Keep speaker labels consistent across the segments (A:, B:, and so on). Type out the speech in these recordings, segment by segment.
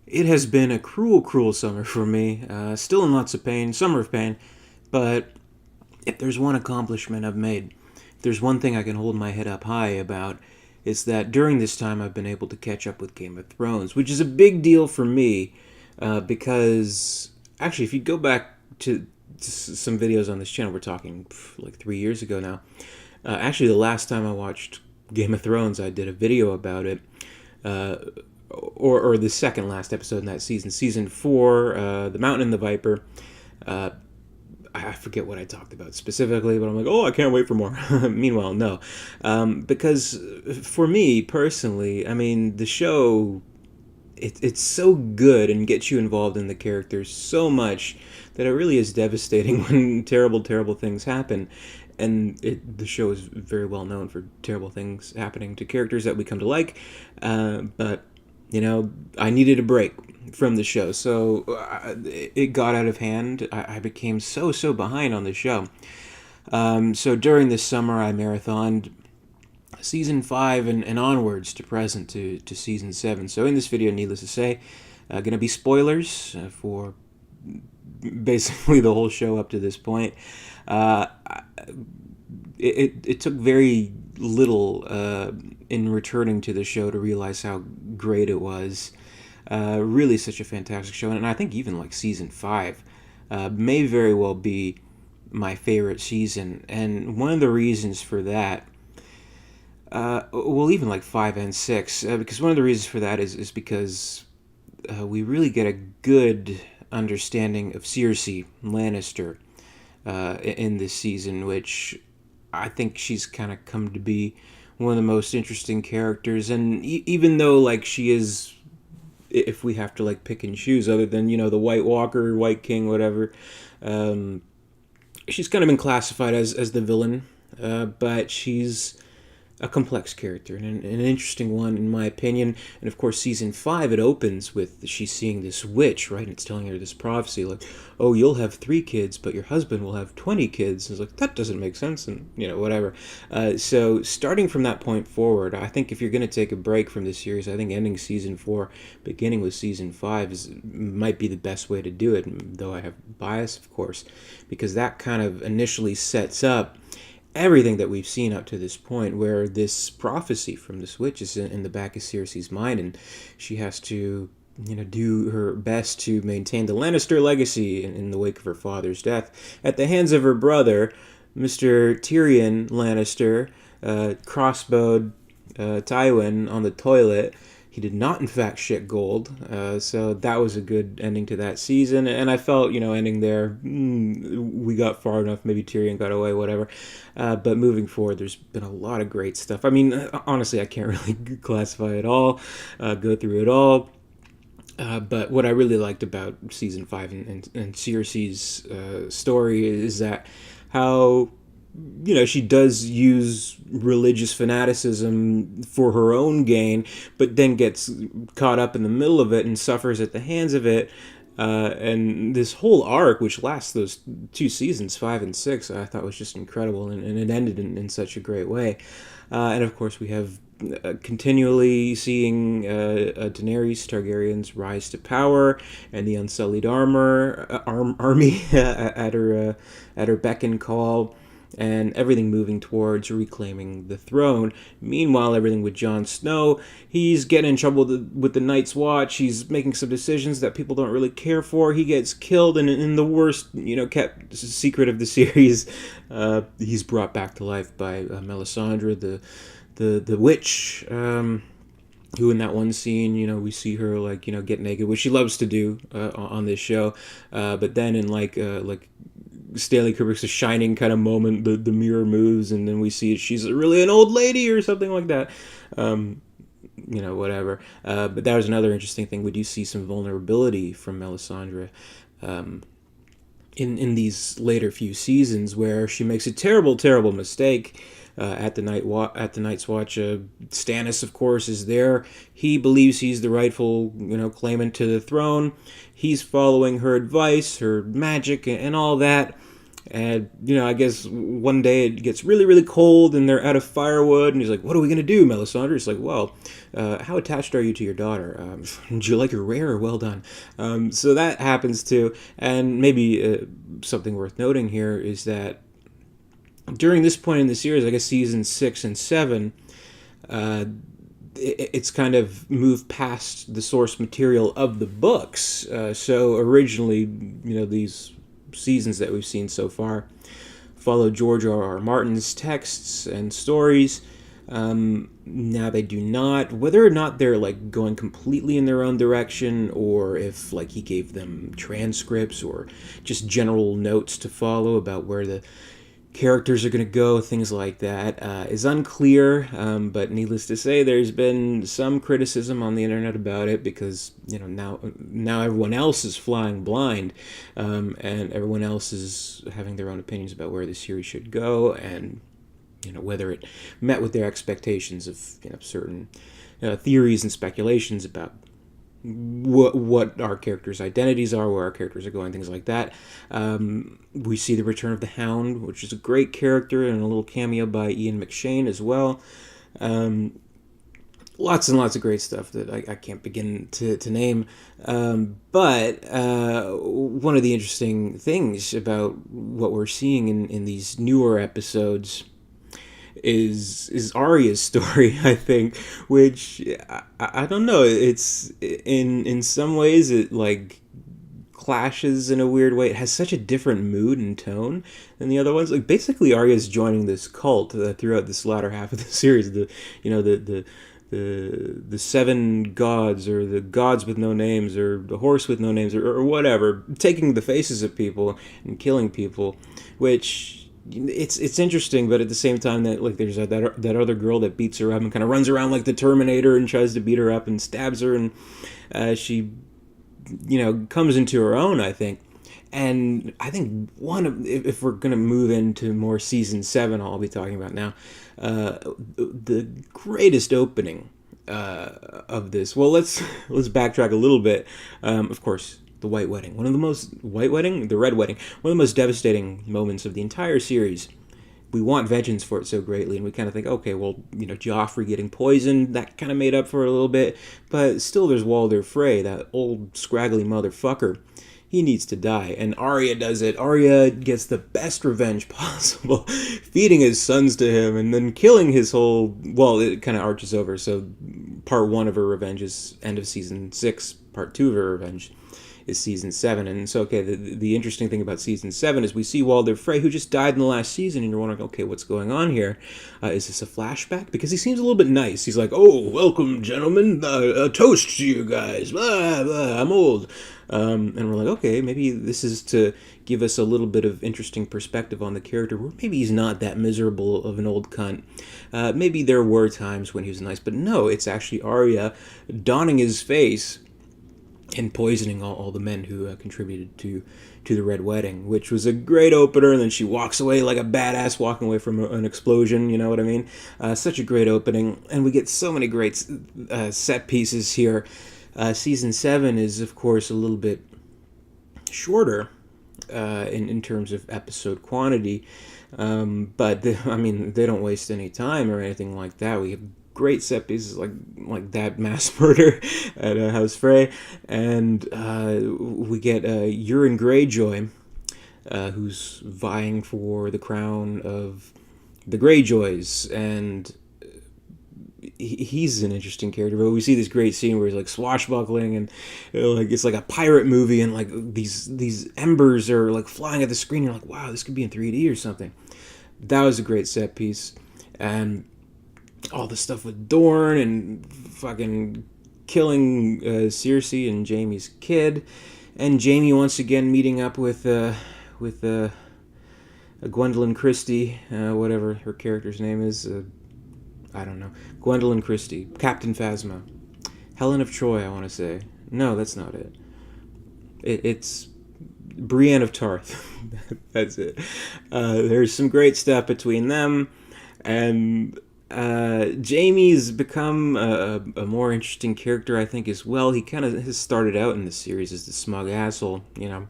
A: It has been a cruel, cruel summer for me. Still in lots of pain, summer of pain. But if there's one accomplishment I've made, if there's one thing I can hold my head up high about, it's that during this time I've been able to catch up with Game of Thrones, which is a big deal for me because actually, if you go back to some videos on this channel, we're talking like 3 years ago now. Actually, the last time I watched Game of Thrones, I did a video about it. Uh, or the second last episode in that season, season 4, The Mountain and the Viper. Uh, I forget what I talked about specifically, but I'm like, oh, I can't wait for more. Meanwhile, no. Because for me personally, I mean, the show, it's so good and gets you involved in the characters so much that it really is devastating when terrible, terrible things happen. And the show is very well known for terrible things happening to characters that we come to like. But I needed a break from the show, so it got out of hand. I became so behind on the show. So during this summer, I marathoned season 5 and onwards to present to season 7. So in this video, needless to say, going to be spoilers for basically the whole show up to this point. Uh, it took very little in returning to the show to realize how great it was. Really, such a fantastic show, and I think even like season 5 may very well be my favorite season. And one of the reasons for that, well, even like 5 and 6, because one of the reasons for that is because we really get a good understanding of Cersei Lannister in this season, which I think she's kind of come to be one of the most interesting characters. And even though like she is, if we have to like pick and choose, other than the White Walker, White King, whatever, um, she's kind of been classified as the villain, but she's a complex character and an interesting one in my opinion. And of course, season 5, it opens with she's seeing this witch, right? And it's telling her this prophecy like, oh, you'll have 3 kids, but your husband will have 20 kids. And it's like, that doesn't make sense, and whatever. So starting from that point forward, I think if you're going to take a break from this series, I think ending season 4, beginning with season 5 might be the best way to do it, though I have bias, of course, because that kind of initially sets up everything that we've seen up to this point, where this prophecy from this witch is in the back of Cersei's mind, and she has to, do her best to maintain the Lannister legacy in the wake of her father's death at the hands of her brother, Mr. Tyrion Lannister, crossbowed Tywin on the toilet. He did not, in fact, shit gold. So that was a good ending to that season. And I felt, ending there, we got far enough. Maybe Tyrion got away, whatever. But moving forward, there's been a lot of great stuff. I mean, honestly, I can't really classify it all, go through it all. But what I really liked about season 5 and Cersei's story is that how she does use religious fanaticism for her own gain, but then gets caught up in the middle of it and suffers at the hands of it. And this whole arc, which lasts those 2 seasons, 5 and 6, I thought was just incredible, and it ended in such a great way. And of course, we have continually seeing Daenerys Targaryen's rise to power and the Unsullied army at her beck and call, and everything moving towards reclaiming the throne. Meanwhile, everything with Jon Snow, he's getting in trouble with the Night's Watch. He's making some decisions that people don't really care for. He gets killed, and in the worst, kept secret of the series, he's brought back to life by Melisandre, the witch. Who in that one scene, we see her like get naked, which she loves to do on this show. But then in like Stanley Kubrick's A Shining kind of moment, the mirror moves, and then we see she's really an old lady or something like that. Whatever. But that was another interesting thing. We do see some vulnerability from Melisandre in these later few seasons, where she makes a terrible mistake at the Night's Watch. Stannis, of course, is there. He believes he's the rightful claimant to the throne. He's following her advice, her magic, and all that. And, I guess one day it gets really, really cold and they're out of firewood. And he's like, what are we going to do, Melisandre? He's like, well, how attached are you to your daughter? Do you like her rare or well done? So that happens too. And maybe something worth noting here is that during this point in the series, I guess season 6 and 7, it's kind of moved past the source material of the books. So originally, these seasons that we've seen so far follow George R.R. Martin's texts and stories. Now they do not. Whether or not they're like going completely in their own direction, or if like he gave them transcripts or just general notes to follow about where the characters are going to go, things like that, is unclear. But needless to say, there's been some criticism on the internet about it because now everyone else is flying blind, and everyone else is having their own opinions about where the series should go, and whether it met with their expectations of certain theories and speculations about what our characters' identities are, where our characters are going, things like that. We see the return of the Hound, which is a great character, and a little cameo by Ian McShane as well. Lots and lots of great stuff that I can't begin to name. But one of the interesting things about what we're seeing in these newer episodes is Arya's story, I think, which I don't know. It's in some ways it like clashes in a weird way. It has such a different mood and tone than the other ones. Like basically, Arya's joining this cult throughout this latter half of the series. The seven gods, or the gods with no names, or the horse with no names, or whatever, taking the faces of people and killing people, which it's interesting, but at the same time that like there's that other girl that beats her up and kind of runs around like the Terminator and tries to beat her up and stabs her, and she comes into her own, I think. And I think if we're gonna move into more season 7, I'll be talking about now, the greatest opening of this. Well, let's backtrack a little bit. Of course, the White Wedding. The Red Wedding. One of the most devastating moments of the entire series. We want vengeance for it so greatly, and we kind of think, okay, well, Joffrey getting poisoned, that kind of made up for it a little bit, but still there's Walder Frey, that old scraggly motherfucker. He needs to die, and Arya does it. Arya gets the best revenge possible, feeding his sons to him, and then killing his whole... Well, it kind of arches over, so part 1 of her revenge is end of season 6, part 2 of her revenge is season 7. And so, okay, the interesting thing about season 7 is we see Walder Frey, who just died in the last season, and you're wondering, okay, what's going on here? Is this a flashback? Because he seems a little bit nice. He's like, oh, welcome, gentlemen, a toast to you guys, blah, blah, I'm old. And we're like, okay, maybe this is to give us a little bit of interesting perspective on the character, where maybe he's not that miserable of an old cunt. Maybe there were times when he was nice, but no, it's actually Arya donning his face and poisoning all the men who contributed to the Red Wedding, which was a great opener. And then she walks away like a badass walking away from an explosion, you know what I mean? Such a great opening, and we get so many great set pieces here. Season 7 is, of course, a little bit shorter in terms of episode quantity, but they don't waste any time or anything like that. We have great set pieces like that mass murder at House Frey, and we get Euron Greyjoy, who's vying for the crown of the Greyjoys, and he's an interesting character. But we see this great scene where he's like swashbuckling, and like it's like a pirate movie, and like these embers are like flying at the screen. You're like, wow, this could be in 3D or something. That was a great set piece, and all the stuff with Dorne and fucking killing Cersei and Jaime's kid, and Jaime once again meeting up with Gwendolyn Christie, whatever her character's name is. I don't know. Gwendolyn Christie, Captain Phasma, Helen of Troy. I want to say no, that's not it. It's Brienne of Tarth. That's it. There's some great stuff between them, and Jamie's become a more interesting character, I think, as well. He kind of has started out in the series as the smug asshole,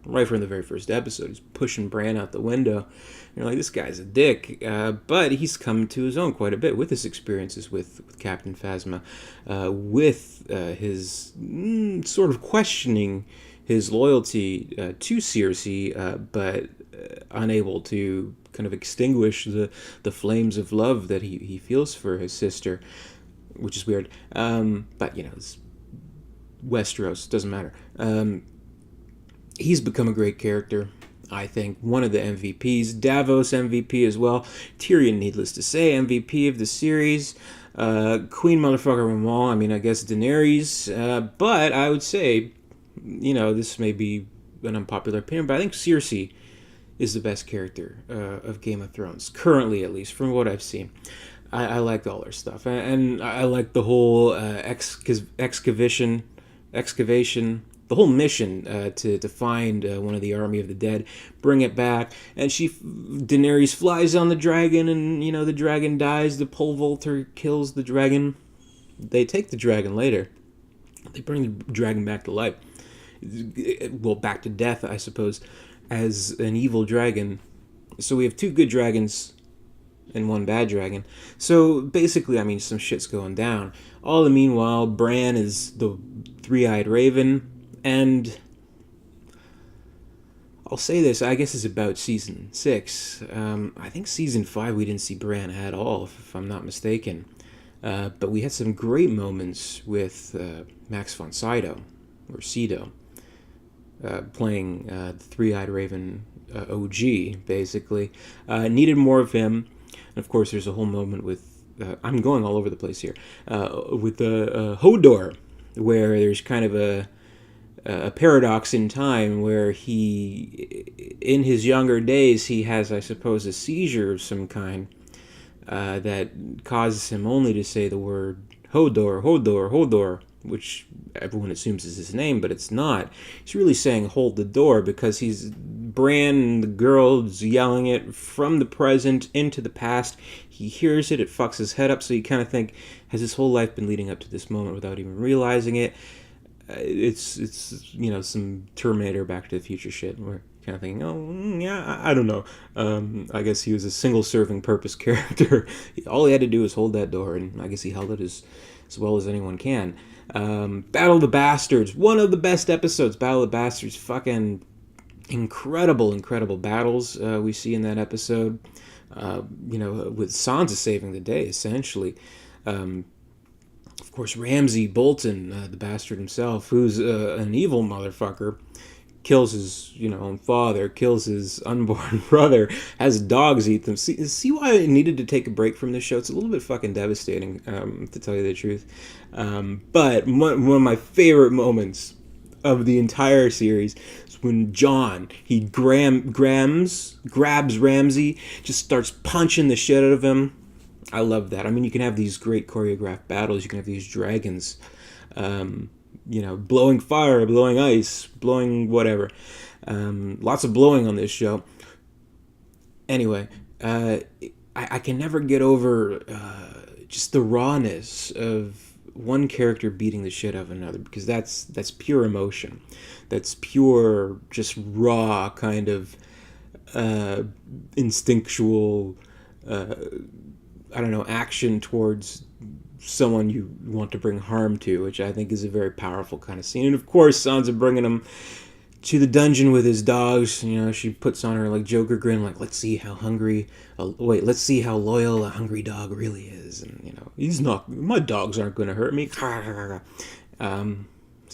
A: right from the very first episode. He's pushing Bran out the window. You're like, this guy's a dick. But he's come to his own quite a bit with his experiences with Captain Phasma, with his sort of questioning his loyalty to Cersei, but unable to kind of extinguish the flames of love that he feels for his sister, which is weird. But it's Westeros, doesn't matter. He's become a great character. I think one of the MVPs, Davos MVP as well. Tyrion, needless to say, MVP of the series. Queen motherfucker Ramal. I mean, I guess Daenerys. But I would say, this may be an unpopular opinion, but I think Cersei is the best character of Game of Thrones, currently at least, from what I've seen. I like all her stuff, and I like the whole excavation, the whole mission to find one of the army of the dead, bring it back, and Daenerys flies on the dragon, and the dragon dies. The pole vaulter kills the dragon. They take the dragon later. They bring the dragon back to life. Well, back to death, I suppose, as an evil dragon. So we have 2 good dragons and 1 bad dragon. So basically, I mean, some shit's going down. All the meanwhile, Bran is the 3-eyed raven, and I'll say this, I guess it's about season 6. I think season 5 we didn't see Bran at all, if I'm not mistaken. But we had some great moments with Max von Sydow, or Cedo, playing the 3-eyed raven OG, basically. Needed more of him. And of course, there's a whole moment with... I'm going all over the place here. With Hodor, where there's kind of a paradox in time where he, in his younger days, he has, I suppose, a seizure of some kind that causes him only to say the word Hodor, Hodor, Hodor, which everyone assumes is his name, but it's not. He's really saying hold the door because he's Bran and the girl's yelling it from the present into the past. He hears it, it fucks his head up, so you kind of think, has his whole life been leading up to this moment without even realizing it? It's some Terminator Back to the Future shit where kind of thinking, oh, yeah, I don't know. I guess he was a single-serving purpose character. All he had to do was hold that door, and I guess he held it as well as anyone can. Battle of the Bastards, one of the best episodes. Battle of the Bastards, fucking incredible battles we see in that episode. With Sansa saving the day, essentially. Of course, Ramsay Bolton, the bastard himself, who's an evil motherfucker, kills his own father, kills his unborn brother, has dogs eat them. See why I needed to take a break from this show? It's a little bit fucking devastating, to tell you the truth. But one of my favorite moments of the entire series is when Jon, he grabs Ramsay, just starts punching the shit out of him. I love that. I mean, you can have these great choreographed battles. You can have these dragons, blowing fire, blowing ice, blowing whatever. Lots of blowing on this show. Anyway, I can never get over just the rawness of one character beating the shit out of another, because that's pure emotion. That's pure, just raw kind of instinctual, action towards someone you want to bring harm to, which I think is a very powerful kind of scene. And of course, Sansa bringing him to the dungeon with his dogs. She puts on her Joker grin, let's see how let's see how loyal a hungry dog really is. And he's not. My dogs aren't going to hurt me. So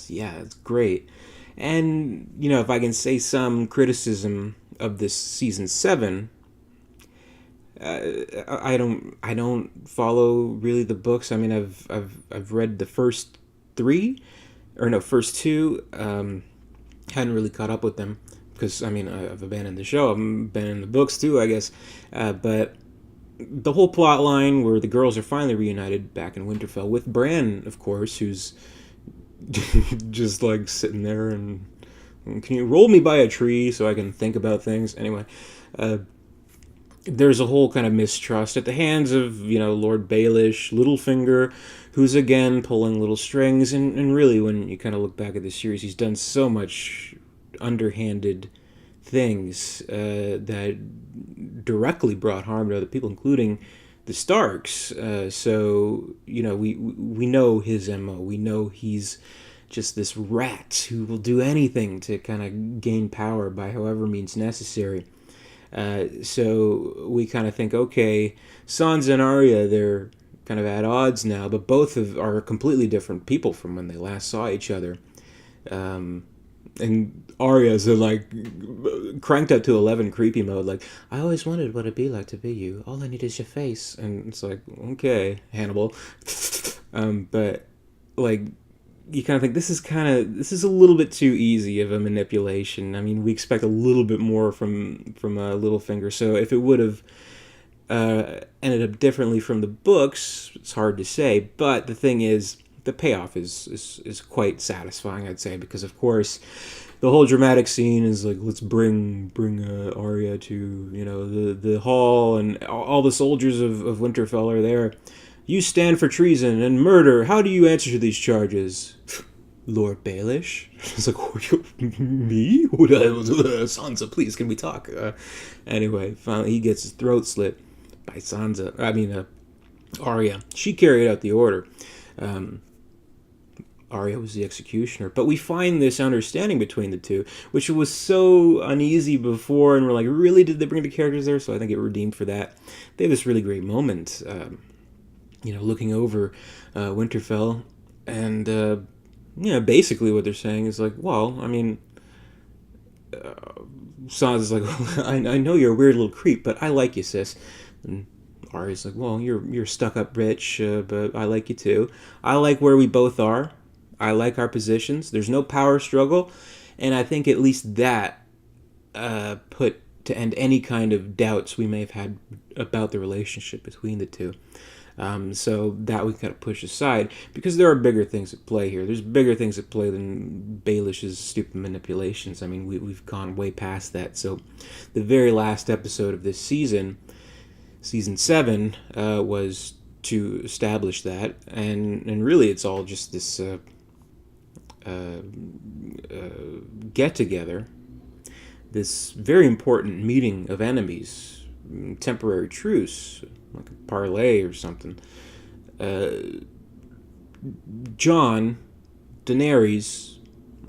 A: yeah, it's great. And if I can say some criticism of this season 7. I don't follow really the books. I mean, I've read the first 2. Hadn't really caught up with them because I've abandoned the show. I've abandoned the books too, I guess. But the whole plot line where the girls are finally reunited back in Winterfell with Bran, of course, who's just sitting there and can you roll me by a tree so I can think about things? Anyway. there's a whole kind of mistrust at the hands of, Lord Baelish, Littlefinger, who's again pulling little strings. And really, when you kind of look back at this series, he's done so much underhanded things that directly brought harm to other people, including the Starks. So we know his MO. We know he's just this rat who will do anything to kind of gain power by however means necessary. So we kind of think, okay, Sansa and Arya, they're kind of at odds now, but are completely different people from when they last saw each other. And Arya's like cranked up to 11 creepy mode, like, I always wondered what it'd be like to be you. All I need is your face. And it's like, okay, Hannibal. But like, you kind of think this is a little bit too easy of a manipulation. I mean, we expect a little bit more from Littlefinger. So if it would have ended up differently from the books, it's hard to say. But the thing is, the payoff is quite satisfying, I'd say, because of course the whole dramatic scene is like, let's bring Arya to the hall, and all the soldiers of Winterfell are there. You stand for treason and murder. How do you answer to these charges? Lord Baelish? It's like, me? Sansa, please, can we talk? Anyway, finally he gets his throat slit by Arya. She carried out the order. Arya was the executioner. But we find this understanding between the two, which was so uneasy before, and we're like, really, did they bring the characters there? So I think it redeemed for that. They have this really great moment, looking over Winterfell, and basically what they're saying is like, well, I mean, Sansa's like, well, I know you're a weird little creep, but I like you, sis. And Arya's like, well, you're stuck up rich, but I like you too. I like where we both are. I like our positions. There's no power struggle, and I think at least that put to end any kind of doubts we may have had about the relationship between the two. So that we kind of push aside, because there are bigger things at play here. There's bigger things at play than Baelish's stupid manipulations. I mean, we've gone way past that. So the very last episode of this season, season 7, was to establish that, and really it's all just this get together, this very important meeting of enemies, temporary truce, like a parlay or something. Jon, Daenerys,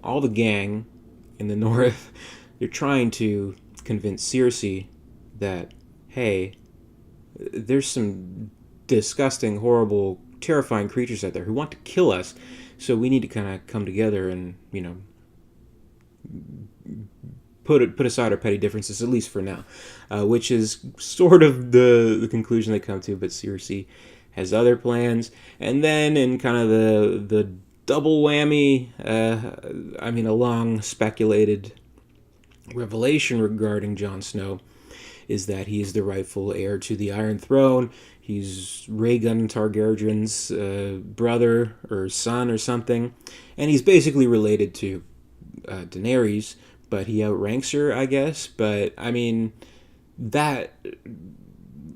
A: all the gang in the north, they're trying to convince Cersei that, hey, there's some disgusting, horrible, terrifying creatures out there who want to kill us, so we need to kind of come together and, put aside our petty differences, at least for now, which is sort of the conclusion they come to. But Cersei has other plans, and then in kind of the double whammy, a long speculated revelation regarding Jon Snow is that he is the rightful heir to the Iron Throne. He's Rhaegon Targaryen's brother or son or something, and he's basically related to Daenerys, but he outranks her, I guess. But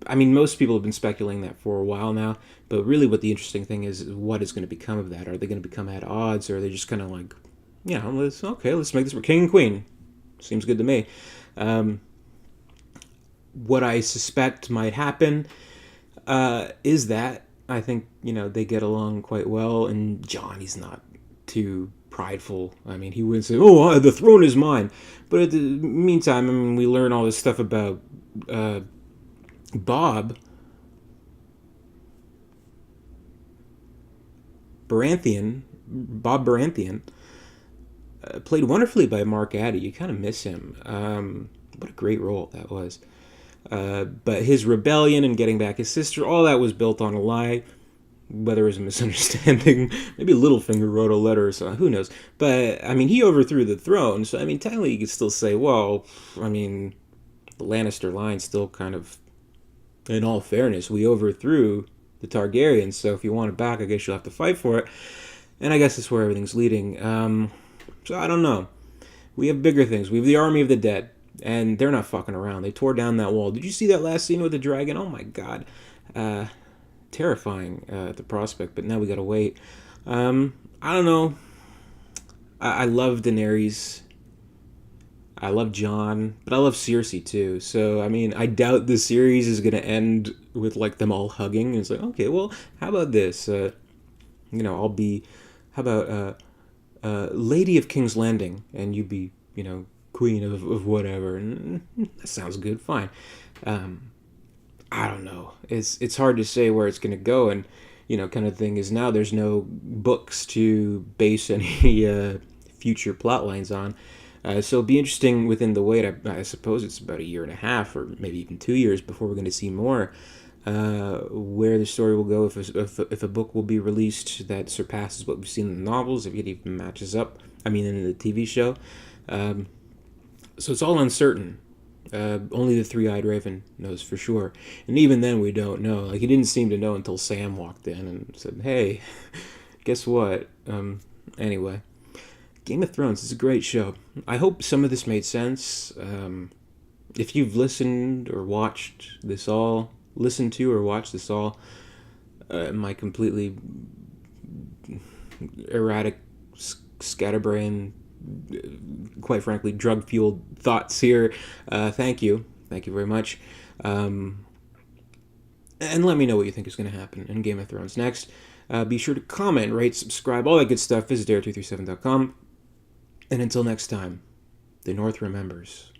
A: most people have been speculating that for a while now. But really, what the interesting thing is what is going to become of that? Are they going to become at odds, or are they just kind of like, let's make this for king and queen? Seems good to me. What I suspect might happen is that I think they get along quite well, and Jon, he's not too prideful. I mean, he wouldn't say, "Oh, the throne is mine." But at the meantime, we learn all this stuff about Bob Baratheon, played wonderfully by Mark Addy. You kind of miss him. What a great role that was. But his rebellion and getting back his sister, all that was built on a lie. Whether it was a misunderstanding, maybe Littlefinger wrote a letter or something, who knows. But, he overthrew the throne, so, technically you could still say, well, the Lannister line still kind of, in all fairness, we overthrew the Targaryens, so if you want it back, I guess you'll have to fight for it. And I guess that's where everything's leading. So I don't know. We have bigger things. We have the Army of the Dead. And they're not fucking around. They tore down that wall. Did you see that last scene with the dragon? Oh my god. Uh, Terrifying at the prospect, but now we gotta wait. I don't know. I love Daenerys. I love Jon, but I love Cersei too. So I mean, I doubt the series is gonna end with like them all hugging. It's like, okay, well, how about this? I'll be, how about Lady of King's Landing, and you be, Queen of whatever. And that sounds good. Fine. I don't know. It's hard to say where it's gonna go, and kind of thing is now there's no books to base any future plot lines on. So it'll be interesting within the wait. I suppose it's about a year and a half, or maybe even 2 years before we're going to see more. Where the story will go, if a book will be released that surpasses what we've seen in the novels, if it even matches up. I mean, in the TV show. So it's all uncertain. Only the three-eyed raven knows for sure, and even then we don't know. Like, he didn't seem to know until Sam walked in and said, "Hey, guess what?" Anyway, Game of Thrones is a great show. I hope some of this made sense. If you've listened or watched this all, listened to or watched this all, my completely erratic, scatterbrain, quite frankly, drug-fueled thoughts here. Thank you. Thank you very much. And let me know what you think is going to happen in Game of Thrones next. Be sure to comment, rate, subscribe, all that good stuff. Visit dare237.com. And until next time, the North remembers.